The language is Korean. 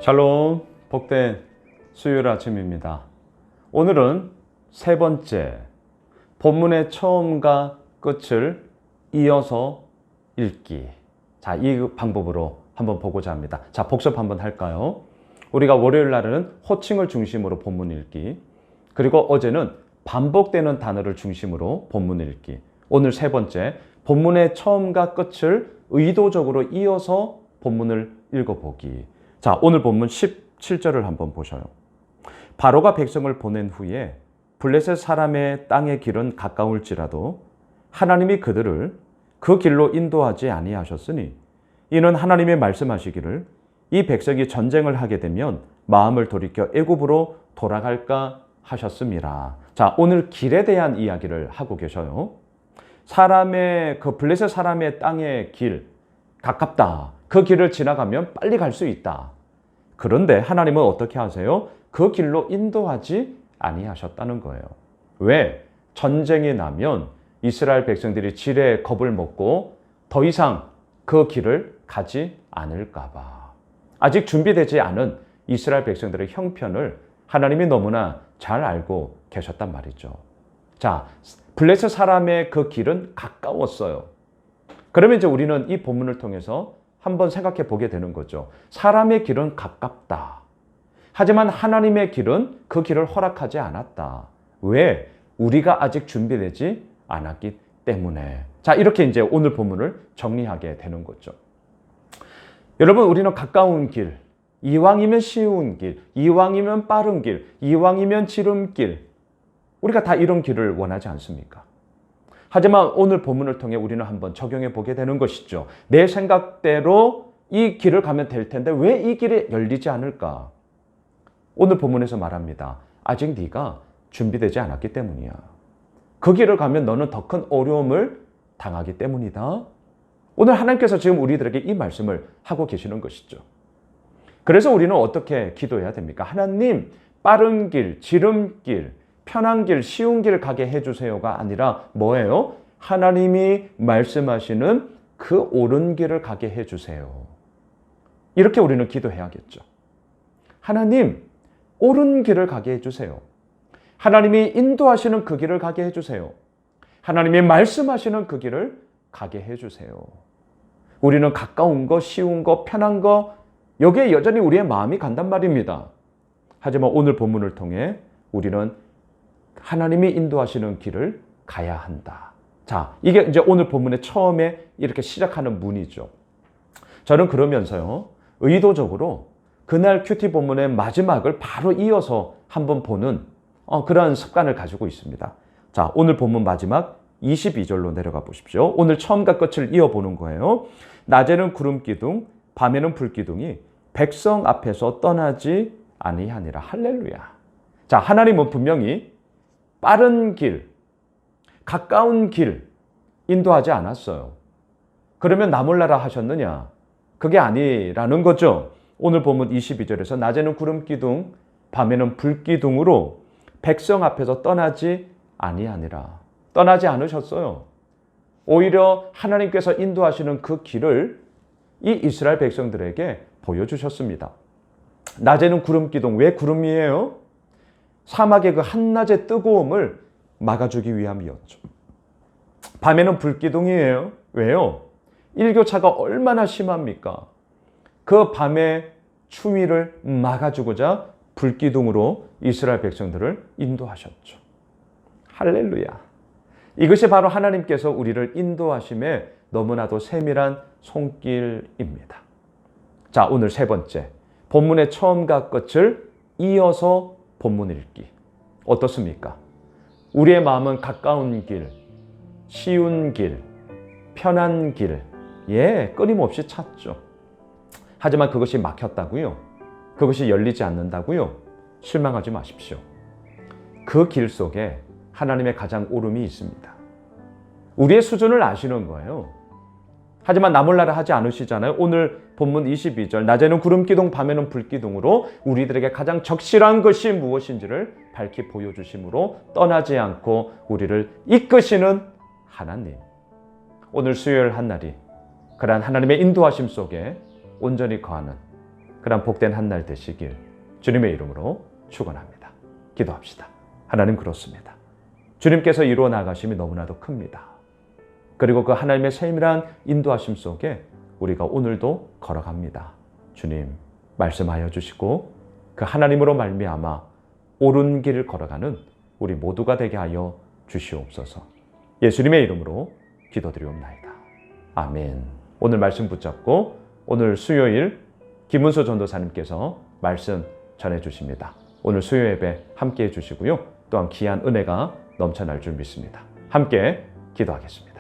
샬롬, 복된 수요일 아침입니다. 오늘은 세 번째, 본문의 처음과 끝을 이어서 읽기. 자, 이 방법으로 한번 보고자 합니다. 자, 복습 한번 할까요? 우리가 월요일 날은 호칭을 중심으로 본문 읽기, 그리고 어제는 반복되는 단어를 중심으로 본문 읽기. 오늘 세 번째, 본문의 처음과 끝을 의도적으로 이어서 본문을 읽어보기. 자, 오늘 본문 17절을 한번 보셔요. 바로가 백성을 보낸 후에 블레셋 사람의 땅의 길은 가까울지라도 하나님이 그들을 그 길로 인도하지 아니하셨으니 이는 하나님이 말씀하시기를 이 백성이 전쟁을 하게 되면 마음을 돌이켜 애굽으로 돌아갈까 하셨습니다. 자, 오늘 길에 대한 이야기를 하고 계셔요. 그 블레셋 사람의 땅의 길 가깝다. 그 길을 지나가면 빨리 갈 수 있다. 그런데 하나님은 어떻게 하세요? 그 길로 인도하지 아니하셨다는 거예요. 왜? 전쟁이 나면 이스라엘 백성들이 지레 겁을 먹고 더 이상 그 길을 가지 않을까 봐. 아직 준비되지 않은 이스라엘 백성들의 형편을 하나님이 너무나 잘 알고 계셨단 말이죠. 자, 블레셋 사람의 그 길은 가까웠어요. 그러면 이제 우리는 이 본문을 통해서 한번 생각해 보게 되는 거죠. 사람의 길은 가깝다. 하지만 하나님의 길은 그 길을 허락하지 않았다. 왜? 우리가 아직 준비되지 않았기 때문에. 자, 이렇게 이제 오늘 본문을 정리하게 되는 거죠. 여러분, 우리는 가까운 길, 이왕이면 쉬운 길, 이왕이면 빠른 길, 이왕이면 지름길, 우리가 다 이런 길을 원하지 않습니까? 하지만 오늘 본문을 통해 우리는 한번 적용해 보게 되는 것이죠. 내 생각대로 이 길을 가면 될 텐데 왜 이 길이 열리지 않을까? 오늘 본문에서 말합니다. 아직 네가 준비되지 않았기 때문이야. 그 길을 가면 너는 더 큰 어려움을 당하기 때문이다. 오늘 하나님께서 지금 우리들에게 이 말씀을 하고 계시는 것이죠. 그래서 우리는 어떻게 기도해야 됩니까? 하나님, 빠른 길, 지름길, 편한 길, 쉬운 길 가게 해주세요가 아니라 뭐예요? 하나님이 말씀하시는 그 옳은 길을 가게 해주세요. 이렇게 우리는 기도해야겠죠. 하나님, 옳은 길을 가게 해주세요. 하나님이 인도하시는 그 길을 가게 해주세요. 하나님이 말씀하시는 그 길을 가게 해주세요. 우리는 가까운 거, 쉬운 거, 편한 거, 여기에 여전히 우리의 마음이 간단 말입니다. 하지만 오늘 본문을 통해 우리는 하나님이 인도하시는 길을 가야 한다. 자, 이게 이제 오늘 본문의 처음에 이렇게 시작하는 문이죠. 저는 그러면서요, 의도적으로 그날 큐티 본문의 마지막을 바로 이어서 한번 보는 그런 습관을 가지고 있습니다. 자, 오늘 본문 마지막 22절로 내려가 보십시오. 오늘 처음과 끝을 이어보는 거예요. 낮에는 구름 기둥, 밤에는 불 기둥이 백성 앞에서 떠나지 아니하니라. 할렐루야. 자, 하나님은 분명히 빠른 길, 가까운 길 인도하지 않았어요. 그러면 나 몰라라 하셨느냐? 그게 아니라는 거죠. 오늘 본문 22절에서 낮에는 구름 기둥, 밤에는 불 기둥으로 백성 앞에서 떠나지 아니하니라. 떠나지 않으셨어요. 오히려 하나님께서 인도하시는 그 길을 이 이스라엘 백성들에게 보여주셨습니다. 낮에는 구름 기둥, 왜 구름이에요? 사막의 그 한낮의 뜨거움을 막아주기 위함이었죠. 밤에는 불기둥이에요. 왜요? 일교차가 얼마나 심합니까? 그 밤의 추위를 막아주고자 불기둥으로 이스라엘 백성들을 인도하셨죠. 할렐루야. 이것이 바로 하나님께서 우리를 인도하심에 너무나도 세밀한 손길입니다. 자, 오늘 세 번째, 본문의 처음과 끝을 이어서 본문 읽기. 어떻습니까? 우리의 마음은 가까운 길, 쉬운 길, 편한 길, 끊임없이 찾죠. 하지만 그것이 막혔다고요? 그것이 열리지 않는다고요? 실망하지 마십시오. 그 길 속에 하나님의 가장 옳음이 있습니다. 우리의 수준을 아시는 거예요. 하지만 나 몰라라 하지 않으시잖아요. 오늘 본문 22절, 낮에는 구름 기둥, 밤에는 불 기둥으로 우리들에게 가장 적실한 것이 무엇인지를 밝히 보여주심으로 떠나지 않고 우리를 이끄시는 하나님. 오늘 수요일 한 날이 그러한 하나님의 인도하심 속에 온전히 거하는 그런 복된 한 날 되시길 주님의 이름으로 축원합니다. 기도합시다. 하나님, 그렇습니다. 주님께서 이루어 나가심이 너무나도 큽니다. 그리고 그 하나님의 세밀한 인도하심 속에 우리가 오늘도 걸어갑니다. 주님, 말씀하여 주시고 그 하나님으로 말미암아 옳은 길을 걸어가는 우리 모두가 되게 하여 주시옵소서. 예수님의 이름으로 기도드리옵나이다. 아멘. 오늘 말씀 붙잡고 오늘 수요일 김은수 전도사님께서 말씀 전해주십니다. 오늘 수요 예배 함께해 주시고요. 또한 귀한 은혜가 넘쳐날 줄 믿습니다. 함께 기도하겠습니다.